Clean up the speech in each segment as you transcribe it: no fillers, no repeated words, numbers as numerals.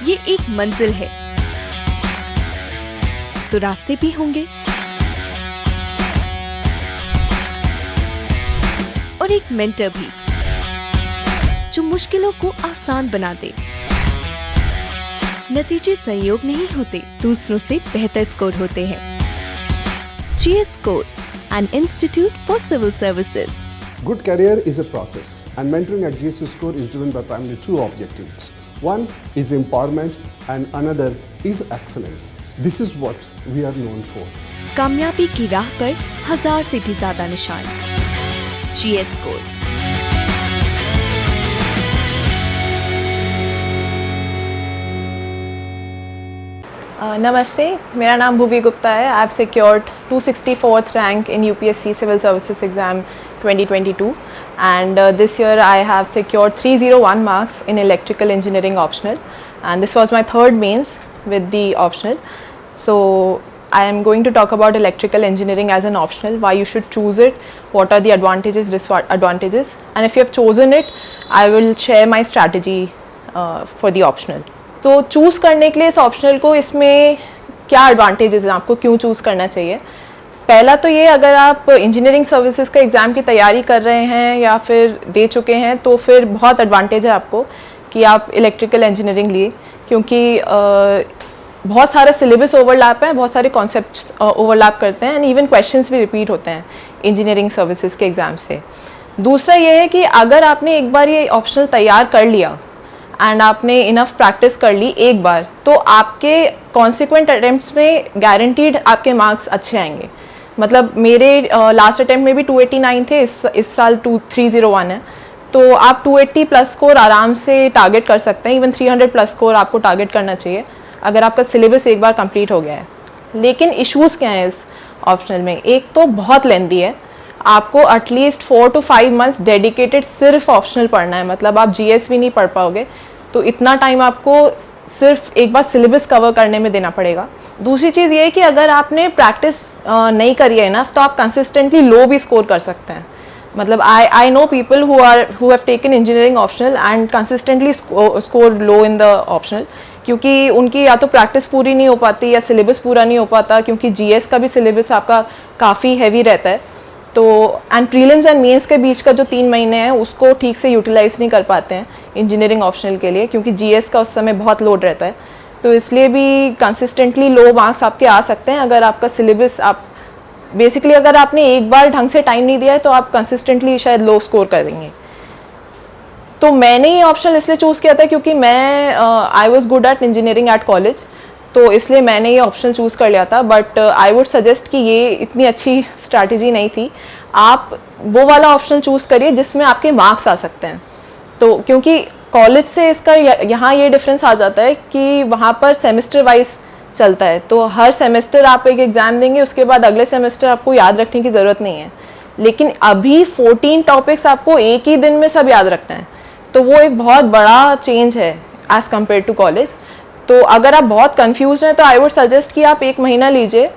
ये एक मंजिल है तो रास्ते भी होंगे और एक मेंटर भी जो मुश्किलों को आसान बना दे। नतीजे संयोग नहीं होते, दूसरों से बेहतर स्कोर होते हैं। GS Score, an institute for civil services. Good career is a process, and mentoring at GS Score is driven by primarily two objectives. One is empowerment and another is excellence. This is what we are known for. कामयाबी की राह पर 1000 से भी ज्यादा निशान। GS Score। नमस्ते, मेरा नाम भुवी गुप्ता है। I have secured 264th rank in UPSC civil services exam 2022 and this year I have secured 301 marks in electrical engineering optional, and this was my third mains with the optional. So I am going to talk about electrical engineering as an optional, why you should choose it, what are the advantages, disadvantages, and if you have chosen it, I will share my strategy for the optional. तो choose करने के लिए इस optional को, इसमें क्या advantages हैं, आपको क्यों चूज़ करना चाहिए। पहला तो ये, अगर आप इंजीनियरिंग सर्विसेज का एग्ज़ाम की तैयारी कर रहे हैं या फिर दे चुके हैं तो फिर बहुत एडवांटेज है आपको कि आप इलेक्ट्रिकल इंजीनियरिंग लिए, क्योंकि बहुत सारा सिलेबस ओवरलैप है, बहुत सारे कॉन्सेप्ट्स ओवरलैप करते हैं एंड इवन क्वेश्चंस भी रिपीट होते हैं इंजीनियरिंग सर्विसेज के एग्ज़ाम से। दूसरा ये है कि अगर आपने एक बार ये ऑप्शनल तैयार कर लिया एंड आपने इनफ प्रैक्टिस कर ली एक बार, तो आपके कॉन्सिक्वेंट अटेम्प्ट्स में गारंटीड आपके मार्क्स अच्छे आएंगे। मतलब मेरे लास्ट अटेम्प्ट में भी 289 थे, इस साल 301 है, तो आप 280 प्लस स्कोर आराम से टारगेट कर सकते हैं। इवन 300 प्लस स्कोर आपको टारगेट करना चाहिए अगर आपका सिलेबस एक बार कंप्लीट हो गया है। लेकिन इश्यूज़ क्या हैं इस ऑप्शनल में? एक तो बहुत लेंदी है, आपको एटलीस्ट 4 to 5 मंथ्स डेडिकेटेड सिर्फ ऑप्शनल पढ़ना है। मतलब आप GS भी नहीं पढ़ पाओगे, तो इतना टाइम आपको सिर्फ एक बार सिलेबस कवर करने में देना पड़ेगा। दूसरी चीज़ ये है कि अगर आपने प्रैक्टिस नहीं करी है इनफ, तो आप कंसिस्टेंटली लो भी स्कोर कर सकते हैं। मतलब I know people who have taken engineering optional and consistently score low in the optional, क्योंकि उनकी या तो प्रैक्टिस पूरी नहीं हो पाती या सिलेबस पूरा नहीं हो पाता, क्योंकि GS का भी सिलेबस आपका काफ़ी हैवी रहता है। तो एंड प्रीलिम्स एंड मेंस के बीच का जो 3 महीने हैं उसको ठीक से यूटिलाइज नहीं कर पाते हैं इंजीनियरिंग ऑप्शनल के लिए, क्योंकि GS का उस समय बहुत लोड रहता है। तो इसलिए भी कंसिस्टेंटली लो मार्क्स आपके आ सकते हैं अगर आपका सिलेबस, आप बेसिकली अगर आपने एक बार ढंग से टाइम नहीं दिया है तो आप कंसिस्टेंटली शायद लो स्कोर करेंगे। तो मैंने ये ऑप्शन इसलिए चूज़ किया था क्योंकि मैं I was good at engineering at college, तो इसलिए मैंने ये ऑप्शन चूज़ कर लिया था। बट आई वुड सजेस्ट कि ये इतनी अच्छी स्ट्रैटेजी नहीं थी। आप वो वाला ऑप्शन चूज़ करिए जिसमें आपके मार्क्स आ सकते हैं। तो क्योंकि कॉलेज से इसका यहाँ ये डिफरेंस आ जाता है कि वहाँ पर सेमेस्टर वाइज चलता है, तो हर सेमेस्टर आप एक एग्ज़ाम देंगे, उसके बाद अगले सेमेस्टर आपको याद रखने की ज़रूरत नहीं है। लेकिन अभी 14 टॉपिक्स आपको एक ही दिन में सब याद रखना है, तो वो एक बहुत बड़ा चेंज है एज़ कम्पेयर टू कॉलेज। तो अगर आप बहुत कंफ्यूज हैं तो आई वुड सजेस्ट कि आप 1 महीना लीजिए,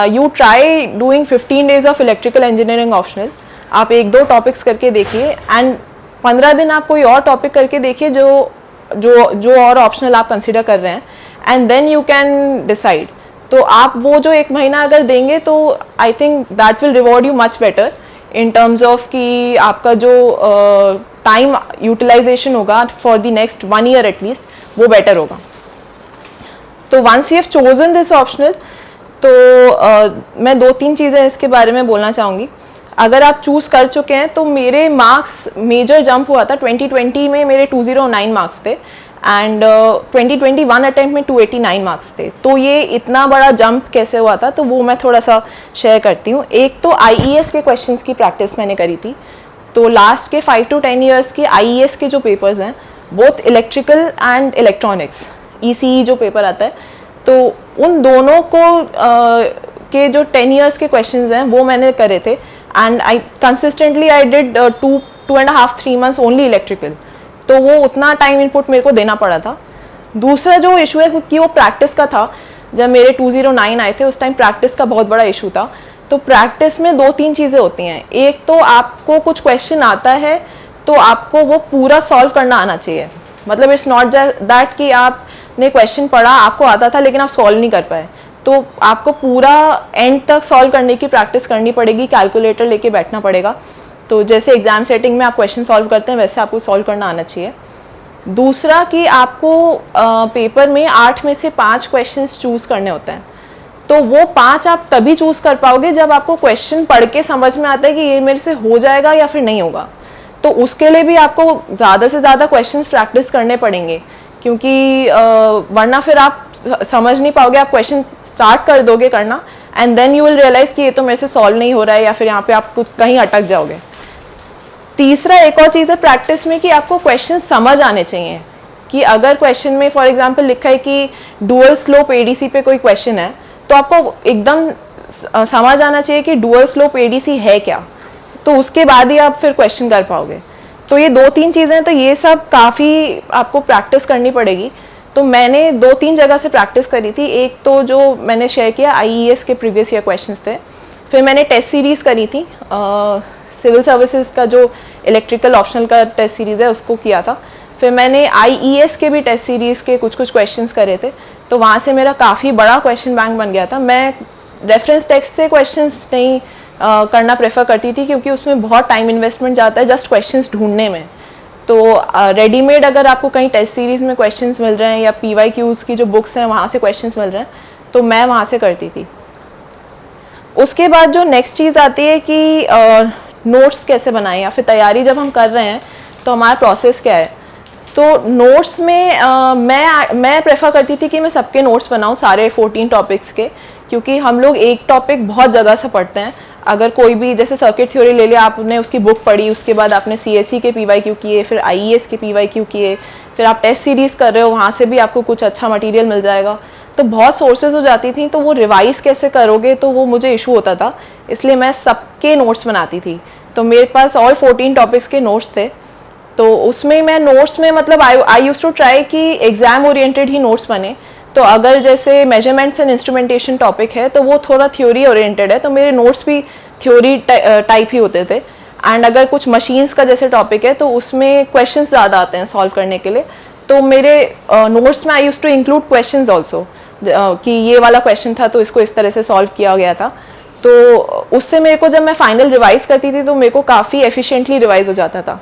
you try doing 15 days of electrical engineering optional. आप 1-2 टॉपिक्स करके देखिए एंड 15 दिन आप कोई और टॉपिक करके देखिए जो और ऑप्शनल आप कंसिडर कर रहे हैं, and then you can decide. तो आप वो जो 1 महीना अगर देंगे तो I think that will reward you much better in terms of कि आपका जो टाइम यूटिलाइजेशन होगा for the next 1 year at least, वो बेटर होगा। तो once you have chosen this optional, तो मैं 2-3 चीज़ें इसके बारे में बोलना चाहूँगी। अगर आप चूज़ कर चुके हैं तो मेरे मार्क्स मेजर जंप हुआ था। 2020 में मेरे 209 मार्क्स थे एंड 2021 अटेम्प्ट में 289 मार्क्स थे। तो ये इतना बड़ा जंप कैसे हुआ था, तो वो मैं थोड़ा सा शेयर करती हूँ। एक तो IES के क्वेश्चंस की प्रैक्टिस मैंने करी थी। तो लास्ट के 5 to 10 ईयर्स के IES के जो पेपर्स हैं, both electrical and electronics, ECE जो पेपर आता है, तो उन दोनों को के जो 10 ईयर्स के क्वेश्चंस हैं वो मैंने करे थे and I consistently I did 2.5-3 months only electrical. तो वो उतना टाइम इनपुट मेरे को देना पड़ा था। दूसरा जो इशू है कि वो प्रैक्टिस का था। जब मेरे 209 आए थे उस टाइम प्रैक्टिस का बहुत बड़ा इशू था। तो प्रैक्टिस में 2-3 चीज़ें होती हैं। एक तो आपको कुछ क्वेश्चन आता है तो आपको वो पूरा सॉल्व करना आना चाहिए। मतलब इट्स नॉट दैट कि आप आपने क्वेश्चन पढ़ा, आपको आता था लेकिन आप सॉल्व नहीं कर पाए, तो आपको पूरा एंड तक सॉल्व करने की प्रैक्टिस करनी पड़ेगी, कैलकुलेटर लेके बैठना पड़ेगा। तो जैसे एग्जाम सेटिंग में आप क्वेश्चन सॉल्व करते हैं वैसे आपको सॉल्व करना आना चाहिए। दूसरा कि आपको पेपर में 8 में से 5 क्वेश्चंस चूज़ करने होते हैं, तो वो 5 आप तभी चूज़ कर पाओगे जब आपको क्वेश्चन पढ़ के समझ में आता है कि ये मेरे से हो जाएगा या फिर नहीं होगा। तो उसके लिए भी आपको ज़्यादा से ज़्यादा क्वेश्चंस प्रैक्टिस करने पड़ेंगे, क्योंकि वरना फिर आप समझ नहीं पाओगे। आप क्वेश्चन स्टार्ट कर दोगे करना and then you will realise कि ये तो मेरे से सॉल्व नहीं हो रहा है, या फिर यहाँ पे आप कुछ कहीं अटक जाओगे। तीसरा एक और चीज़ है प्रैक्टिस में कि आपको क्वेश्चन समझ आने चाहिए, कि अगर क्वेश्चन में फॉर एग्जांपल लिखा है कि डुअल स्लोप एडीसी पे कोई क्वेश्चन है, तो आपको एकदम समझ आना चाहिए कि डुअल स्लोप एडीसी है क्या, तो उसके बाद ही आप फिर क्वेश्चन कर पाओगे। तो ये 2-3 चीज़ें हैं, तो ये सब काफ़ी आपको प्रैक्टिस करनी पड़ेगी। तो मैंने 2-3 जगह से प्रैक्टिस करी थी। एक तो जो मैंने शेयर किया IES के प्रीवियस ईयर क्वेश्चंस थे, फिर मैंने टेस्ट सीरीज़ करी थी, सिविल सर्विसेज का जो इलेक्ट्रिकल ऑप्शनल का टेस्ट सीरीज़ है उसको किया था, फिर मैंने IES के भी टेस्ट सीरीज़ के कुछ क्वेश्चंस करे थे, तो वहाँ से मेरा काफ़ी बड़ा क्वेश्चन बैंक बन गया था। मैं रेफरेंस टेक्स्ट से क्वेश्चंस नहीं करना प्रेफर करती थी, क्योंकि उसमें बहुत टाइम इन्वेस्टमेंट जाता है जस्ट क्वेश्चंस ढूंढने में। तो रेडीमेड अगर आपको कहीं टेस्ट सीरीज़ में क्वेश्चंस मिल रहे हैं या PYQs की जो बुक्स हैं वहाँ से क्वेश्चंस मिल रहे हैं, तो मैं वहाँ से करती थी। उसके बाद जो नेक्स्ट चीज़ आती है कि नोट्स कैसे बनाएं, या फिर तैयारी जब हम कर रहे हैं तो हमारा प्रोसेस क्या है। तो नोट्स में मैं प्रेफर करती थी कि मैं सबके नोट्स बनाऊं, सारे 14 टॉपिक्स के, क्योंकि हम लोग एक टॉपिक बहुत जगह से पढ़ते हैं। अगर कोई भी जैसे सर्किट थ्योरी ले लिया, आपने उसकी बुक पढ़ी, उसके बाद आपने CSE के PYQ किए, फिर IES के PYQ किए, फिर आप टेस्ट सीरीज़ कर रहे हो, वहाँ से भी आपको कुछ अच्छा मटेरियल मिल जाएगा। तो बहुत सोर्सेज हो जाती थी, तो वो रिवाइज़ कैसे करोगे, तो वो मुझे इशू होता था, इसलिए मैं सबके नोट्स बनाती थी। तो मेरे पास ऑल 14 टॉपिक्स के नोट्स थे, तो उसमें मैं नोट्स में मतलब आई यूज्ड टू ट्राई कि एग्ज़ाम ओरिएंटेड ही नोट्स बने। तो अगर जैसे मेजरमेंट्स एंड इंस्ट्रूमेंटेशन टॉपिक है तो वो थोड़ा थ्योरी ओरिएंटेड है, तो मेरे नोट्स भी थ्योरी टाइप ही होते थे। एंड अगर कुछ मशीन्स का जैसे टॉपिक है तो उसमें क्वेश्चंस ज़्यादा आते हैं सॉल्व करने के लिए, तो मेरे नोट्स में I used to include questions also, कि ये वाला क्वेश्चन था तो इसको इस तरह से सॉल्व किया गया था। तो उससे मेरे को जब मैं फाइनल रिवाइज़ करती थी तो मेरे को काफ़ी एफिशिएंटली रिवाइज़ हो जाता था।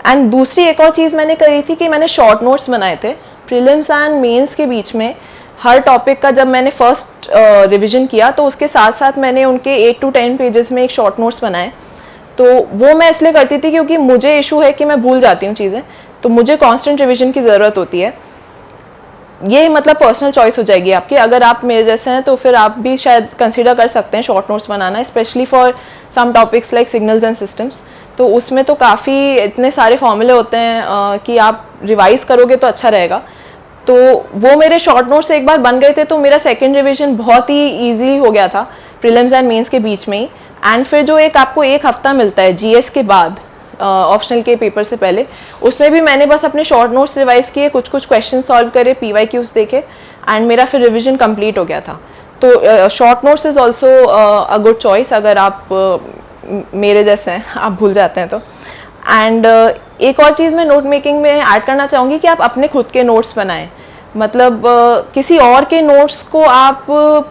एंड दूसरी एक और चीज़ मैंने करी थी कि मैंने शॉर्ट नोट्स बनाए थे प्रीलिम्स एंड मेंस के बीच में। हर टॉपिक का जब मैंने फर्स्ट रिवीजन किया तो उसके साथ साथ मैंने उनके 8 to 10 पेजेस में एक शॉर्ट नोट्स बनाए। तो वो मैं इसलिए करती थी क्योंकि मुझे इशू है कि मैं भूल जाती हूँ चीज़ें, तो मुझे कांस्टेंट रिवीजन की ज़रूरत होती है। ये मतलब पर्सनल चॉइस हो जाएगी आपकी, अगर आप मेरे जैसे हैं तो फिर आप भी शायद कंसिडर कर सकते हैं शॉर्ट नोट्स बनाना, specially for some topics like signals and systems. तो उसमें तो काफ़ी इतने सारे फॉर्मूले होते हैं कि आप रिवाइज़ करोगे तो अच्छा रहेगा। तो वो मेरे शॉर्ट नोट्स एक बार बन गए थे, तो मेरा सेकेंड रिविजन बहुत ही ईजीली हो गया था प्रीलिम्स एंड मेंस के बीच में ही। एंड फिर जो आपको एक हफ्ता मिलता है GS के बाद ऑप्शनल के पेपर से पहले, उसमें भी मैंने बस अपने शॉर्ट नोट्स रिवाइज़ किए, कुछ क्वेश्चन सॉल्व करे, PYQs देखे, एंड मेरा फिर रिविजन कंप्लीट हो गया था। तो short notes is also a good choice अगर आप मेरे जैसे हैं, आप भूल जाते हैं तो। एंड एक और चीज़ मैं नोट मेकिंग में ऐड करना चाहूँगी कि आप अपने खुद के नोट्स बनाएं। मतलब किसी और के नोट्स को आप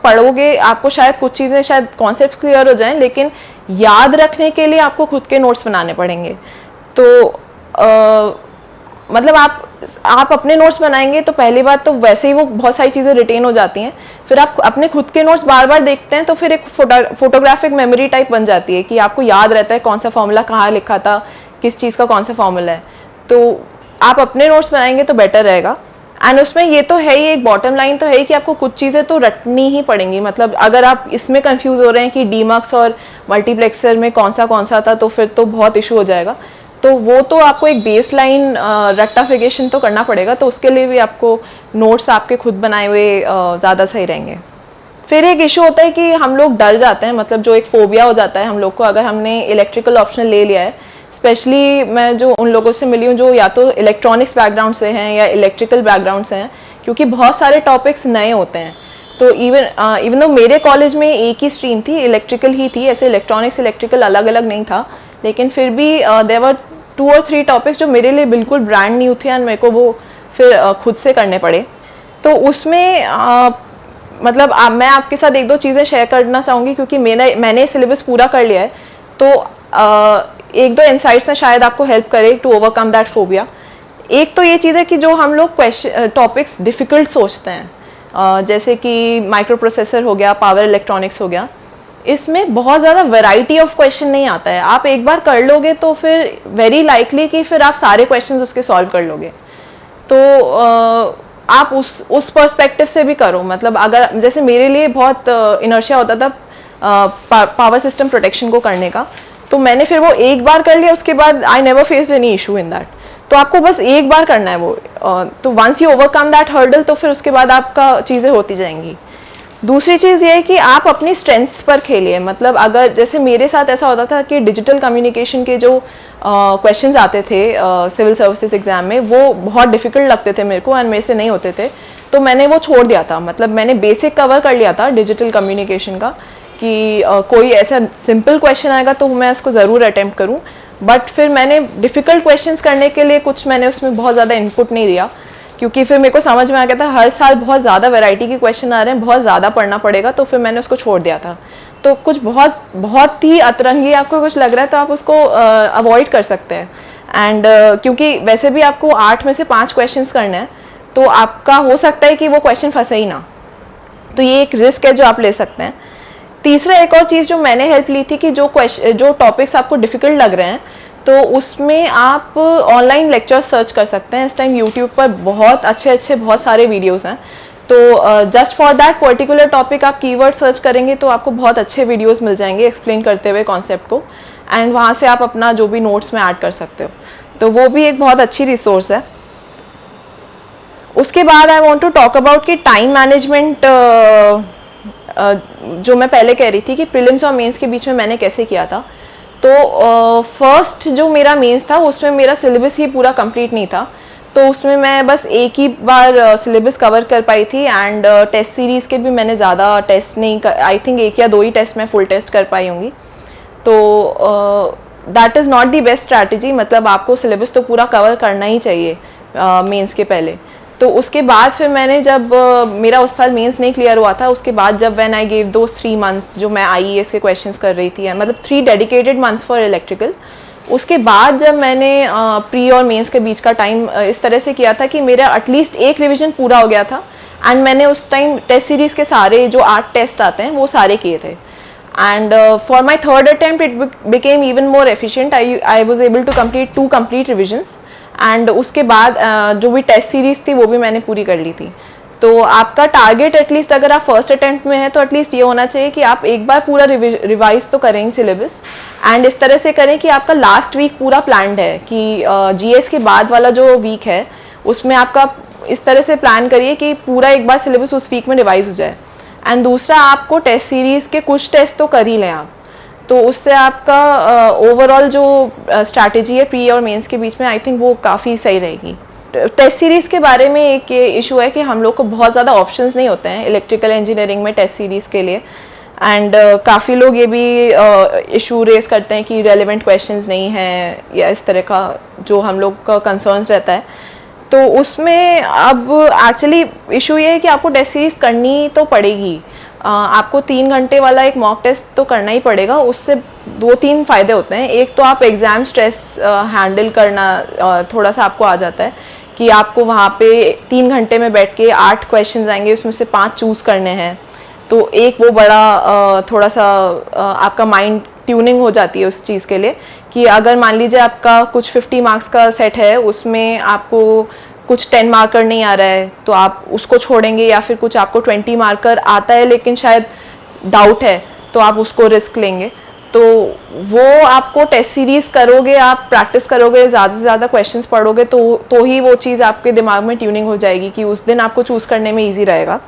पढ़ोगे, आपको शायद कुछ चीज़ें शायद कॉन्सेप्ट क्लियर हो जाएं, लेकिन याद रखने के लिए आपको खुद के नोट्स बनाने पड़ेंगे। तो मतलब आप अपने नोट्स बनाएंगे तो पहली बात तो वैसे ही वो बहुत सारी चीज़ें रिटेन हो जाती हैं, फिर आप अपने खुद के नोट्स बार बार देखते हैं तो फिर एक फोटोग्राफिक मेमोरी टाइप बन जाती है कि आपको याद रहता है कौन सा फॉर्मूला कहाँ लिखा था, किस चीज़ का कौन सा फॉर्मूला है। तो आप अपने नोट्स बनाएंगे तो बेटर रहेगा। एंड उसमें ये तो है ही, एक बॉटम लाइन तो है ही कि आपको कुछ चीज़ें तो रटनी ही पड़ेंगी। मतलब अगर आप इसमें कंफ्यूज हो रहे हैं कि डीमक्स और मल्टीप्लेक्सर में कौन सा था, तो फिर तो बहुत इशू हो जाएगा। तो वो तो आपको एक बेस लाइन रेक्टिफिकेशन तो करना पड़ेगा, तो उसके लिए भी आपको नोट्स आपके खुद बनाए हुए ज़्यादा सही रहेंगे। फिर एक इशू होता है कि हम लोग डर जाते हैं, मतलब जो एक फोबिया हो जाता है हम लोग को अगर हमने इलेक्ट्रिकल ऑप्शन ले लिया है। स्पेशली मैं जो उन लोगों से मिली हूँ जो या तो इलेक्ट्रॉनिक्स बैकग्राउंड से हैं या इलेक्ट्रिकल बैकग्राउंड से हैं, क्योंकि बहुत सारे टॉपिक्स नए होते हैं। तो इवन दो मेरे कॉलेज में एक ही स्ट्रीम थी, इलेक्ट्रिकल ही थी, ऐसे इलेक्ट्रॉनिक्स इलेक्ट्रिकल अलग अलग नहीं था, लेकिन फिर भी देयर वर 2 or 3 टॉपिक्स जो मेरे लिए बिल्कुल ब्रांड न्यू थे एंड मेरे को वो फिर खुद से करने पड़े। तो उसमें मतलब मैं आपके साथ एक दो चीज़ें शेयर करना चाहूँगी, क्योंकि मैंने सिलेबस पूरा कर लिया है, तो एक दो इंसाइट्स हैं शायद आपको हेल्प करे टू ओवरकम दैट फोबिया। एक तो ये चीज़ है कि जो हम लोग टॉपिक्स डिफ़िकल्ट सोचते हैं, जैसे कि माइक्रो प्रोसेसर हो गया, पावर इलेक्ट्रॉनिक्स हो गया, इसमें बहुत ज़्यादा वैरायटी ऑफ क्वेश्चन नहीं आता है। आप एक बार कर लोगे तो फिर वेरी लाइकली कि फिर आप सारे क्वेश्चंस उसके सॉल्व कर लोगे। तो आप उस पर्सपेक्टिव से भी करो। मतलब अगर जैसे मेरे लिए बहुत इनर्शिया होता था पावर सिस्टम प्रोटेक्शन को करने का, तो मैंने फिर वो एक बार कर लिया, उसके बाद I never faced any issue in that. तो आपको बस एक बार करना है वो, तो once you overcome that hurdle तो फिर उसके बाद आपका चीज़ें होती जाएंगी। दूसरी चीज़ ये है कि आप अपनी स्ट्रेंथ्स पर खेलिए। मतलब अगर जैसे मेरे साथ ऐसा होता था कि डिजिटल कम्युनिकेशन के जो क्वेश्चंस आते थे सिविल सर्विसेज एग्जाम में, वो बहुत डिफ़िकल्ट लगते थे मेरे को एंड मेरे से नहीं होते थे, तो मैंने वो छोड़ दिया था। मतलब मैंने बेसिक कवर कर लिया था डिजिटल कम्युनिकेशन का कि कोई ऐसा सिंपल क्वेश्चन आएगा तो मैं इसको ज़रूर अटैम्प्ट करूँ, बट फिर मैंने डिफ़िकल्ट क्वेश्चंस करने के लिए कुछ मैंने उसमें बहुत ज़्यादा इनपुट नहीं दिया, क्योंकि फिर मेरे को समझ में आ गया था हर साल बहुत ज़्यादा वैरायटी के क्वेश्चन आ रहे हैं, बहुत ज़्यादा पढ़ना पड़ेगा, तो फिर मैंने उसको छोड़ दिया था। तो कुछ बहुत ही अतरंगी आपको कुछ लग रहा है तो आप उसको अवॉइड कर सकते हैं। एंड क्योंकि वैसे भी आपको 8 में से 5 क्वेश्चंस करने हैं, तो आपका हो सकता है कि वो क्वेश्चन फंसे ही ना, तो ये एक रिस्क है जो आप ले सकते हैं। तीसरा एक और चीज़ जो मैंने हेल्प ली थी कि जो टॉपिक्स आपको डिफ़िकल्ट लग रहे हैं, तो उसमें आप ऑनलाइन लेक्चर्स सर्च कर सकते हैं। इस टाइम यूट्यूब पर बहुत अच्छे बहुत सारे वीडियोस हैं, तो just for that particular topic आप कीवर्ड सर्च करेंगे तो आपको बहुत अच्छे वीडियोस मिल जाएंगे एक्सप्लेन करते हुए कॉन्सेप्ट को, एंड वहाँ से आप अपना जो भी नोट्स में ऐड कर सकते हो, तो वो भी एक बहुत अच्छी रिसोर्स है। उसके बाद I want to talk about कि टाइम मैनेजमेंट, जो मैं पहले कह रही थी कि प्रीलिम्स और मेंस के बीच में मैंने कैसे किया था। तो फर्स्ट जो मेरा मेंस था उसमें मेरा सिलेबस ही पूरा कंप्लीट नहीं था, तो उसमें मैं बस एक ही बार सिलेबस कवर कर पाई थी, एंड टेस्ट सीरीज़ के भी मैंने ज़्यादा टेस्ट नहीं, आई थिंक 1 या 2 ही टेस्ट मैं फुल टेस्ट कर पाई होंगी। तो that is not the best strategy. मतलब आपको सिलेबस तो पूरा कवर करना ही चाहिए मेंस के पहले। तो उसके बाद फिर मैंने जब मेरा उस साल मेंस नहीं क्लियर हुआ था, उसके बाद जब when I gave those 3 months जो मैं IAS के क्वेश्चंस कर रही थी, मतलब 3 डेडिकेटेड मंथ्स फॉर इलेक्ट्रिकल, उसके बाद जब मैंने प्री और मेंस के बीच का टाइम इस तरह से किया था कि मेरा एटलीस्ट एक रिवीजन पूरा हो गया था, एंड मैंने उस टाइम टेस्ट सीरीज़ के सारे जो 8 टेस्ट आते हैं वो सारे किए थे, and for my third attempt it became even more efficient. I was able to complete 2 complete revisions, and उसके बाद जो भी टेस्ट सीरीज़ थी वो भी मैंने पूरी कर ली थी। तो आपका टारगेट एटलीस्ट अगर आप फर्स्ट अटेम्प्ट में है तो एटलीस्ट ये होना चाहिए कि आप एक बार पूरा रिवाइज तो करें सिलेबस, एंड इस तरह से करें कि आपका लास्ट वीक पूरा प्लान्ड है कि GS के बाद वाला जो वीक है उसमें आपका इस तरह से प्लान करिए कि पूरा एक बार सिलेबस उस वीक में रिवाइज हो जाए। एंड दूसरा, आपको टेस्ट सीरीज़ के कुछ टेस्ट तो कर ही लें आप, तो उससे आपका ओवरऑल जो स्ट्रैटेजी है प्री और मेंस के बीच में, आई थिंक वो काफ़ी सही रहेगी। टेस्ट सीरीज़ के बारे में एक ये इशू है कि हम लोग को बहुत ज़्यादा ऑप्शंस नहीं होते हैं इलेक्ट्रिकल इंजीनियरिंग में टेस्ट सीरीज़ के लिए, एंड काफ़ी लोग ये भी इशू रेस करते हैं कि रेलेवेंट क्वेश्चंस नहीं हैं या इस तरह का जो हम लोग का कंसर्न्स रहता है। तो उसमें अब एक्चुअली इशू ये है कि आपको टेस्ट सीरीज़ करनी तो पड़ेगी। आपको 3 घंटे वाला एक मॉक टेस्ट तो करना ही पड़ेगा। उससे 2-3 फ़ायदे होते हैं। एक तो आप एग्ज़ाम स्ट्रेस हैंडल करना थोड़ा सा आपको आ जाता है कि आपको वहाँ पे 3 घंटे में बैठ के 8 क्वेश्चंस आएंगे, उसमें से 5 चूज़ करने हैं, तो एक वो बड़ा थोड़ा सा आपका माइंड ट्यूनिंग हो जाती है उस चीज़ के लिए कि अगर मान लीजिए आपका कुछ 50 मार्क्स का सेट है, उसमें आपको कुछ 10 मार्कर नहीं आ रहा है तो आप उसको छोड़ेंगे, या फिर कुछ आपको 20 मार्कर आता है लेकिन शायद डाउट है तो आप उसको रिस्क लेंगे। तो वो आपको टेस्ट सीरीज़ करोगे, आप प्रैक्टिस करोगे, ज़्यादा से ज़्यादा क्वेश्चंस पढ़ोगे तो ही वो चीज़ आपके दिमाग में ट्यूनिंग हो जाएगी कि उस दिन आपको चूज़ करने में ईजी रहेगा।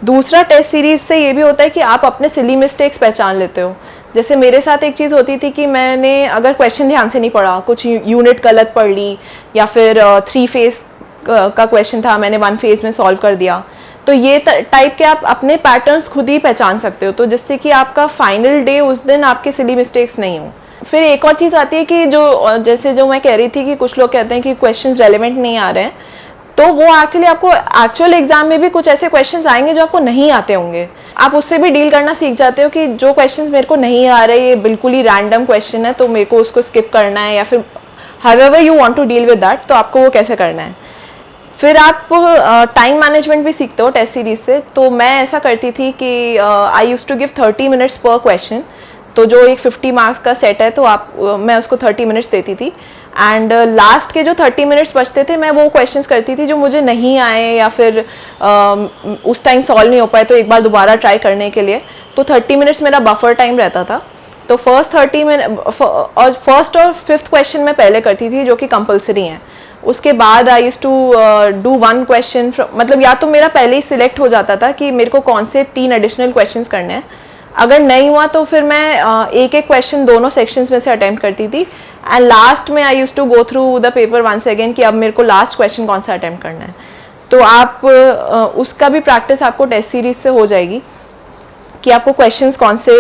दूसरा, टेस्ट सीरीज़ से ये भी होता है कि आप अपने सिली मिस्टेक्स पहचान लेते हो। जैसे मेरे साथ एक चीज़ होती थी कि मैंने अगर क्वेश्चन ध्यान से नहीं पढ़ा, कुछ यूनिट गलत पढ़ ली, या फिर 3 फेज़ का क्वेश्चन था, मैंने 1 फेज़ में सॉल्व कर दिया, तो ये टाइप के आप अपने पैटर्न्स खुद ही पहचान सकते हो, तो जिससे कि आपका फाइनल डे उस दिन आपके सिली मिस्टेक्स नहीं हो। फिर एक और चीज़ आती है कि जो मैं कह रही थी कि कुछ लोग कहते हैं कि क्वेश्चंस रेलेवेंट नहीं आ रहे हैं, तो तो वो एक्चुअली आपको एक्चुअल एग्जाम में भी कुछ ऐसे क्वेश्चंस आएंगे जो आपको नहीं आते होंगे, आप उससे भी डील करना सीख जाते हो कि जो क्वेश्चंस मेरे को नहीं आ रहे, ये बिल्कुल ही रैंडम क्वेश्चन है तो मेरे को उसको स्किप करना है, या फिर however you want to deal with that, तो आपको वो कैसे करना है। फिर आप टाइम मैनेजमेंट भी सीखते हो टेस्ट सीरीज से। तो मैं ऐसा करती थी कि I used to give 30 minutes पर क्वेश्चन, तो जो एक 50 मार्क्स का सेट है तो मैं उसको 30 मिनट्स देती थी, एंड लास्ट के जो 30 मिनट्स बचते थे मैं वो क्वेश्चंस करती थी जो मुझे नहीं आए या फिर उस टाइम सॉल्व नहीं हो पाए, तो एक बार दोबारा ट्राई करने के लिए। तो 30 मिनट्स मेरा बफर टाइम रहता था। तो फर्स्ट 30 मिनट और फर्स्ट और फिफ्थ क्वेश्चन मैं पहले करती थी जो कि कंपलसरी हैं। उसके बाद I used to do one question, मतलब या तो मेरा पहले ही सिलेक्ट हो जाता था कि मेरे को कौन से 3 एडिशनल क्वेश्चंस करने हैं, अगर नहीं हुआ तो फिर मैं एक एक क्वेश्चन दोनों सेक्शंस में से अटेम्प्ट करती थी, एंड लास्ट में I used to go through the paper once again कि अब मेरे को लास्ट क्वेश्चन कौन सा अटेम्प्ट करना है। तो आप उसका भी प्रैक्टिस आपको टेस्ट सीरीज से हो जाएगी कि आपको क्वेश्चंस कौन से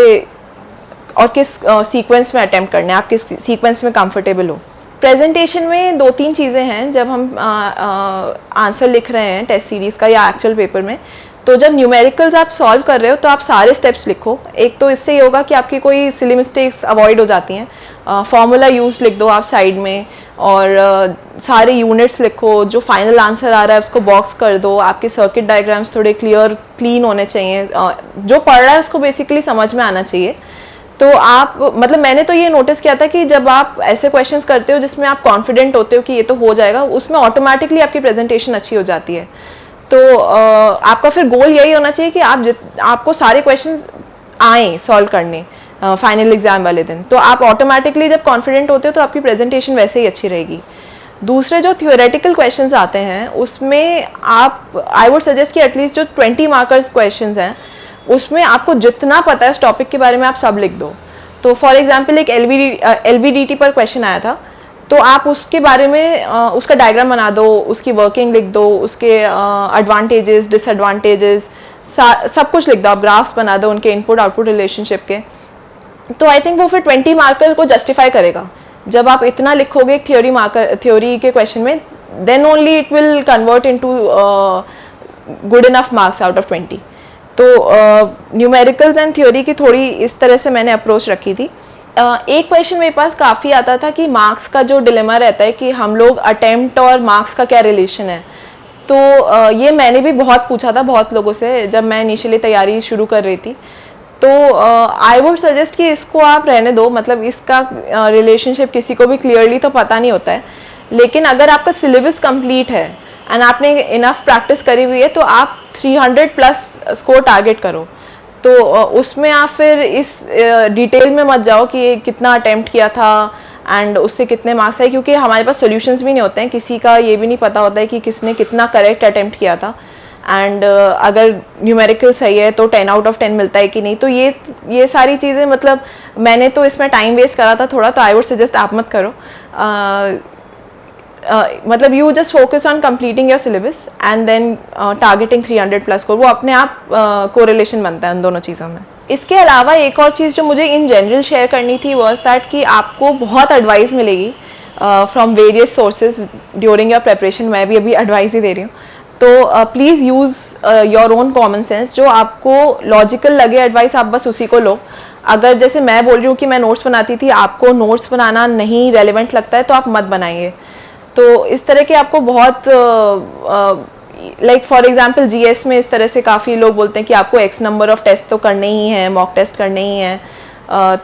और किस सीक्वेंस में अटेम्प्ट करना है, आप किस सीक्वेंस में कंफर्टेबल हो। प्रेजेंटेशन में 2-3 चीज़ें हैं जब हम आंसर लिख रहे हैं टेस्ट सीरीज़ का या एक्चुअल पेपर में। तो जब न्यूमेरिकल्स आप सॉल्व कर रहे हो तो आप सारे स्टेप्स लिखो। एक तो इससे ये होगा कि आपकी कोई सिली मिस्टेक्स अवॉइड हो जाती हैं। फॉर्मूला यूज लिख दो आप साइड में, और सारे यूनिट्स लिखो, जो फाइनल आंसर आ रहा है उसको बॉक्स कर दो। आपके सर्किट डायग्राम्स थोड़े क्लीन होने चाहिए, जो पढ़ रहा है उसको बेसिकली समझ में आना चाहिए। तो आप मतलब मैंने तो ये नोटिस किया था कि जब आप ऐसे क्वेश्चंस करते हो जिसमें आप कॉन्फिडेंट होते हो कि ये तो हो जाएगा, उसमें ऑटोमेटिकली आपकी प्रेजेंटेशन अच्छी हो जाती है। तो आपका फिर गोल यही होना चाहिए कि आपको सारे क्वेश्चंस आए सॉल्व करने फाइनल एग्जाम वाले दिन, तो आप ऑटोमेटिकली जब कॉन्फिडेंट होते हो तो आपकी प्रेजेंटेशन वैसे ही अच्छी रहेगी। दूसरे जो थियोरेटिकल क्वेश्चंस आते हैं उसमें आप आई वुड सजेस्ट कि एटलीस्ट जो 20 मार्कर्स क्वेश्चंस हैं उसमें आपको जितना पता है उस टॉपिक के बारे में आप सब लिख दो। तो फॉर एग्जांपल एक LVDT पर क्वेश्चन आया था, तो आप उसके बारे में उसका डायग्राम बना दो, उसकी वर्किंग लिख दो, उसके एडवांटेजेस डिसएडवांटेजेस सब कुछ लिख दो, आप ग्राफ्स बना दो उनके इनपुट आउटपुट रिलेशनशिप के। तो आई थिंक वो फिर 20 मार्कर को जस्टिफाई करेगा। जब आप इतना लिखोगे एक थ्योरी के क्वेश्चन में, then only it will convert into good enough marks out of 20। तो न्यूमेरिकल्स एंड थ्योरी की थोड़ी इस तरह से मैंने अप्रोच रखी थी। एक क्वेश्चन मेरे पास काफ़ी आता था कि मार्क्स का जो डिलेमा रहता है कि हम लोग अटेम्प्ट और मार्क्स का क्या रिलेशन है। तो ये मैंने भी बहुत पूछा था बहुत लोगों से जब मैं इनिशियली तैयारी शुरू कर रही थी। तो आई वुड सजेस्ट कि इसको आप रहने दो, मतलब इसका रिलेशनशिप किसी को भी क्लियरली तो पता नहीं होता है। लेकिन अगर आपका सिलेबस कंप्लीट है एंड आपने इनफ प्रैक्टिस करी हुई है तो आप 300 प्लस स्कोर टारगेट करो। तो उसमें आप फिर इस डिटेल में मत जाओ कि कितना अटेम्प्ट किया था एंड उससे कितने मार्क्स आए, क्योंकि हमारे पास सॉल्यूशंस भी नहीं होते हैं, किसी का ये भी नहीं पता होता है कि किसने कितना करेक्ट अटेम्प्ट किया था। एंड अगर न्यूमेरिकल सही है तो 10 आउट ऑफ 10 मिलता है कि नहीं। तो ये सारी चीज़ें, मतलब मैंने तो इसमें टाइम वेस्ट करा था थोड़ा, तो आई वुड सजेस्ट आप मत करो। मतलब you just focus on completing your syllabus and then targeting 300 plus score, वो अपने आप कोरिलेशन बनता है उन दोनों चीज़ों में। इसके अलावा एक और चीज़ जो मुझे इन जनरल शेयर करनी थी वॉज दैट कि आपको बहुत एडवाइस मिलेगी from various sources during your preparation. मैं भी अभी एडवाइस ही दे रही हूँ। तो please use your own common sense, जो आपको लॉजिकल लगे एडवाइस आप बस उसी को लो। अगर जैसे मैं बोल रही हूँ कि मैं नोट्स बनाती थी, आपको नोट्स बनाना नहीं रेलिवेंट लगता है तो आप मत बनाइए। तो इस तरह के आपको बहुत लाइक फॉर एग्जांपल जीएस में इस तरह से काफ़ी लोग बोलते हैं कि आपको एक्स नंबर ऑफ टेस्ट तो करने ही हैं, मॉक टेस्ट करने ही हैं।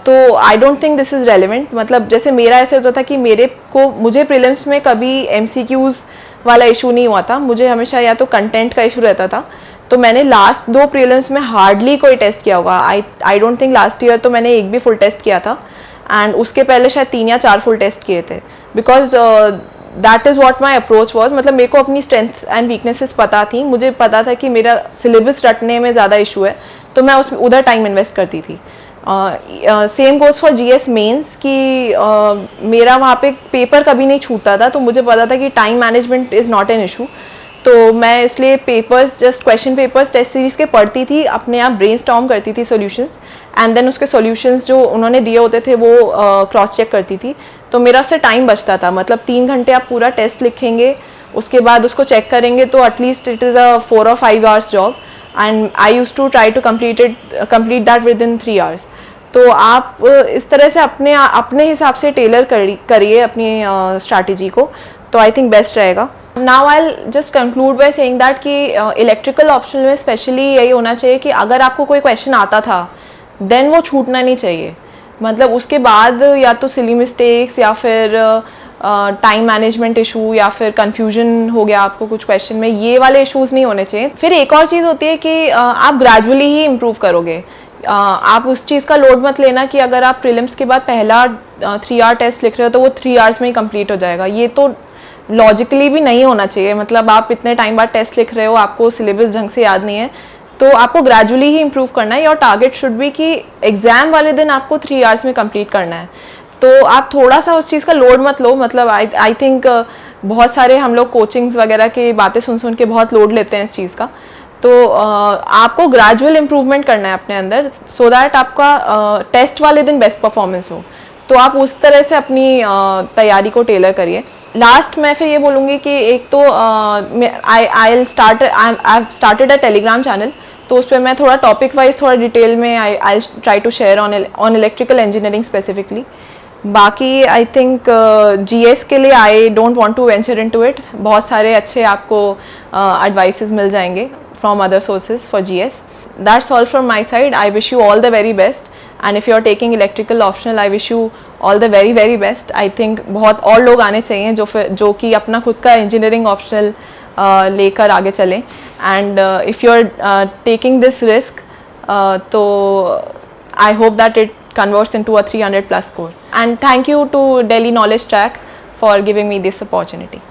तो I don't think this is relevant. मतलब जैसे मेरा ऐसे होता था कि मुझे प्रीलिम्स में कभी एमसीक्यूज़ वाला इशू नहीं हुआ था, मुझे हमेशा या तो कंटेंट का इशू रहता था। तो मैंने लास्ट 2 प्रीलिम्स में हार्डली कोई टेस्ट किया होगा। I don't think last year तो मैंने एक भी फुल टेस्ट किया था, एंड उसके पहले शायद 3 या 4 फुल टेस्ट किए थे, because that is what my approach was. मतलब मेरे को अपनी स्ट्रेंथ एंड वीकनेसेस पता थी, मुझे पता था कि मेरा सिलेबस रटने में ज़्यादा इशू है, तो मैं उधर टाइम इन्वेस्ट करती थी। Same goes for GS mains कि मेरा वहाँ पे पेपर कभी नहीं छूटता था, तो मुझे पता था कि time management is not an issue. तो मैं इसलिए papers, just question papers test series के पढ़ती थी, अपने आप ब्रेनस्टॉर्म करती थी सॉल्यूशंस, एंड देन उसके सॉल्यूशंस जो उन्होंने दिए होते थे वो क्रॉस चेक करती थी। तो मेरा उससे टाइम बचता था। मतलब 3 घंटे आप पूरा टेस्ट लिखेंगे उसके बाद उसको चेक करेंगे तो at least it is a 4 or 5 hours जॉब, and I use to try to complete that within 3 hours. तो आप इस तरह से अपने हिसाब से टेलर करिए अपनी स्ट्रैटेजी को, तो आई थिंक बेस्ट रहेगा. Now I just conclude by saying that कि इलेक्ट्रिकल ऑप्शनल में स्पेशली यही होना चाहिए कि अगर आपको कोई क्वेश्चन आता था देन वो छूटना नहीं चाहिए. मतलब उसके बाद या तो सिली मिस्टेक्स या फिर टाइम मैनेजमेंट इशू या फिर कन्फ्यूजन हो गया आपको कुछ क्वेश्चन में, ये वाले इश्यूज़ नहीं होने चाहिए. फिर एक और चीज़ होती है कि आप ग्रेजुअली ही इम्प्रूव करोगे. आप उस चीज़ का लोड मत लेना कि अगर आप प्रीलिम्स के बाद पहला 3 hour टेस्ट लिख रहे हो तो वो 3 hours में ही कंप्लीट हो जाएगा. ये तो लॉजिकली भी नहीं होना चाहिए. मतलब आप इतने टाइम बाद टेस्ट लिख रहे हो, आपको सिलेबस ढंग से याद नहीं है, तो आपको ग्रेजुअली ही इम्प्रूव करना है. योर टारगेट शुड बी कि एग्ज़ाम वाले दिन आपको 3 hours में कंप्लीट करना है. तो आप थोड़ा सा उस चीज़ का लोड मत लो. मतलब आई थिंक बहुत सारे हम लोग कोचिंग्स वगैरह की बातें सुन के बहुत लोड लेते हैं इस चीज़ का. तो आपको ग्रेजुअल इम्प्रूवमेंट करना है अपने अंदर, सो दैट आपका टेस्ट वाले दिन बेस्ट परफॉर्मेंस हो. तो आप उस तरह से अपनी तैयारी को टेलर करिए. लास्ट मैं फिर ये बोलूँगी कि एक तो I started a Telegram channel, तो उस पर मैं थोड़ा टॉपिक वाइज थोड़ा डिटेल में I try to share on electrical engineering specifically. बाकी आई थिंक जीएस के लिए I don't want to venture into it. बहुत सारे अच्छे आपको एडवाइसेस मिल जाएंगे from other sources for GS. That's all from my side. I wish you all the very best, and if you are taking electrical optional, I wish you all the very very best. I think बहुत और लोग आने चाहिए जो कि अपना खुद का engineering optional लेकर आगे चलें. And if you are taking this risk, तो I hope that it converts into a 300+ score. And thank you to Delhi Knowledge Track for giving me this opportunity.